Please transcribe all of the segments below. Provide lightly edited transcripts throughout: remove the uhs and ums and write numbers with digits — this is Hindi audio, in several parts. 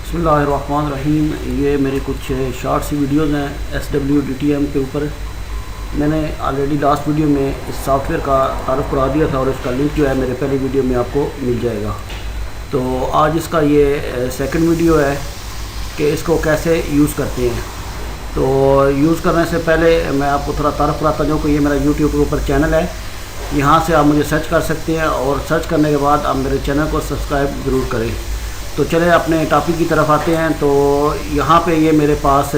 बिस्मिल्लाहिर्रहमानिर्रहीम। ये मेरे कुछ शॉर्ट सी वीडियोज़ हैं SWDTM के ऊपर। मैंने ऑलरेडी लास्ट वीडियो में इस सॉफ्टवेयर का तारुफ करा दिया था और इसका लिंक जो है मेरे पहले वीडियो में आपको मिल जाएगा। तो आज इसका ये सेकंड वीडियो है कि इसको कैसे यूज़ करते हैं। तो यूज़ करने से पहले मैं आपको थोड़ा तारुफ कराता हूँ कि ये मेरा यूट्यूब के ऊपर चैनल है। यहाँ से आप मुझे सर्च कर सकते हैं और सर्च करने के बाद आप मेरे चैनल को सब्सक्राइब ज़रूर करें। तो चले अपने टॉपिक की तरफ आते हैं। तो यहाँ पे ये मेरे पास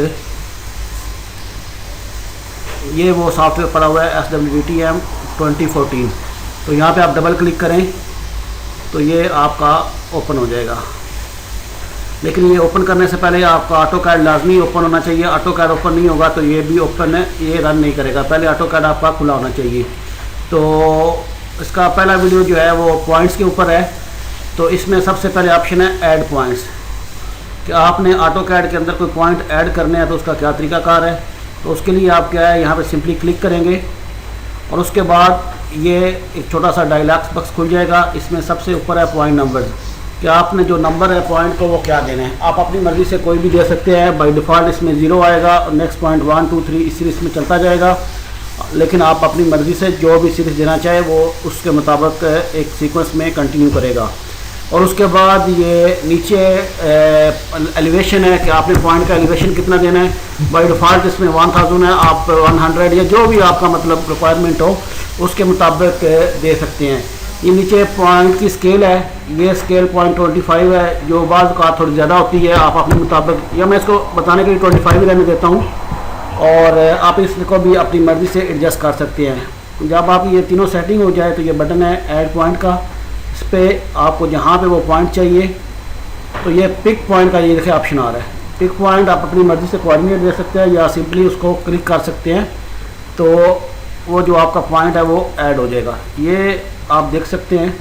ये वो सॉफ्टवेयर पड़ा हुआ है SWDTM 2014। तो यहाँ पे आप डबल क्लिक करें तो ये आपका ओपन हो जाएगा। लेकिन ये ओपन करने से पहले आपका ऑटोकैड लाजमी ओपन होना चाहिए। ऑटोकैड ओपन नहीं होगा तो ये भी ओपन है, ये रन नहीं करेगा। पहले ऑटोकैड आपका खुला होना चाहिए। तो इसका पहला वीडियो जो है वो पॉइंट्स के ऊपर है। तो इसमें सबसे पहले ऑप्शन है ऐड पॉइंट्स, कि आपने ऑटोकैड के अंदर कोई पॉइंट ऐड करने हैं तो उसका क्या तरीकाकार है। तो उसके लिए आप क्या है, यहाँ पे सिंपली क्लिक करेंगे और उसके बाद ये एक छोटा सा डायलॉग बॉक्स खुल जाएगा। इसमें सबसे ऊपर है पॉइंट नंबर, कि आपने जो नंबर है पॉइंट को वो क्या देना है। आप अपनी मर्ज़ी से कोई भी दे सकते हैं। बाय डिफ़ॉल्ट इसमें 0 आएगा और नेक्स्ट पॉइंट 1 2 3 इस सीरीज़ में चलता जाएगा। लेकिन आप अपनी मर्ज़ी से जो भी सीरीज़ देना चाहे वो उसके मुताबिक एक सीक्वेंस में कंटिन्यू करेगा। और उसके बाद ये नीचे एलिवेशन है कि आपने पॉइंट का एलिवेशन कितना देना है। बाय डिफ़ॉल्ट इसमें 1000 है, आप 100 या जो भी आपका मतलब रिक्वायरमेंट हो उसके मुताबिक दे सकते हैं। ये नीचे पॉइंट की स्केल है, ये स्केल 0.25 है, जो बाज़ का थोड़ी ज़्यादा होती है। आप अपने मुताबिक, या मैं इसको बताने के लिए 25 रहने देता हूँ और आप इसको भी अपनी मर्ज़ी से एडजस्ट कर सकते हैं। जब आप ये तीनों सेटिंग हो जाए तो ये बटन है ऐड पॉइंट का, इस पर आपको जहाँ पे वो पॉइंट चाहिए तो ये पिक पॉइंट का ये देखिए ऑप्शन आ रहा है। पिक पॉइंट आप अपनी मर्ज़ी से कोऑर्डिनेट दे सकते हैं या सिंपली उसको क्लिक कर सकते हैं तो वो जो आपका पॉइंट है वो ऐड हो जाएगा। ये आप देख सकते हैं,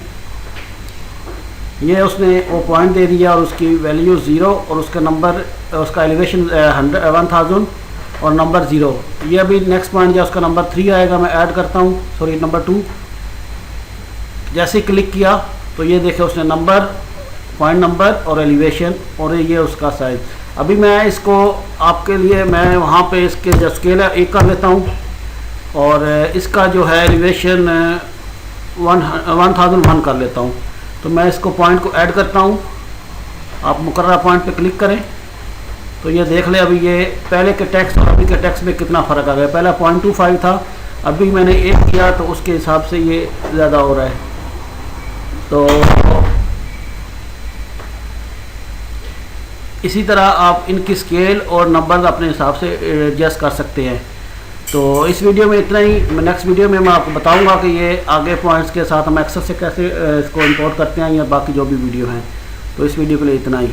ये उसने वो पॉइंट दे दिया और उसकी वैल्यू 0 और उसका नंबर, उसका एलिवेशन 1000 और नंबर 0। ये अभी नेक्स्ट पॉइंट जो उसका नंबर 3 आएगा, मैं ऐड करता हूँ, सॉरी नंबर 2। जैसे ही क्लिक किया तो ये देखे उसने नंबर, पॉइंट नंबर और एलिवेशन और ये उसका साइज। अभी मैं इसको आपके लिए मैं वहाँ पे इसके जो स्केल है 1 कर लेता हूँ और इसका जो है एलिवेशन 1001 कर लेता हूँ। तो मैं इसको पॉइंट को ऐड करता हूँ। आप मुकर्रर पॉइंट पे क्लिक करें तो ये देख ले अभी ये पहले के टेक्स्ट और अभी के टेक्स्ट में कितना फ़र्क आ गया। पहला 0.25 था, अभी मैंने 1 किया तो उसके हिसाब से ये ज़्यादा हो रहा है। तो इसी तरह आप इनकी स्केल और नंबर अपने हिसाब से एडजस्ट कर सकते हैं। तो इस वीडियो में इतना ही। मैं नेक्स्ट वीडियो में मैं आपको बताऊंगा कि ये आगे पॉइंट्स के साथ हम एक्सेस से कैसे इसको इंपोर्ट करते हैं या बाकी जो भी वीडियो हैं। तो इस वीडियो के लिए इतना ही।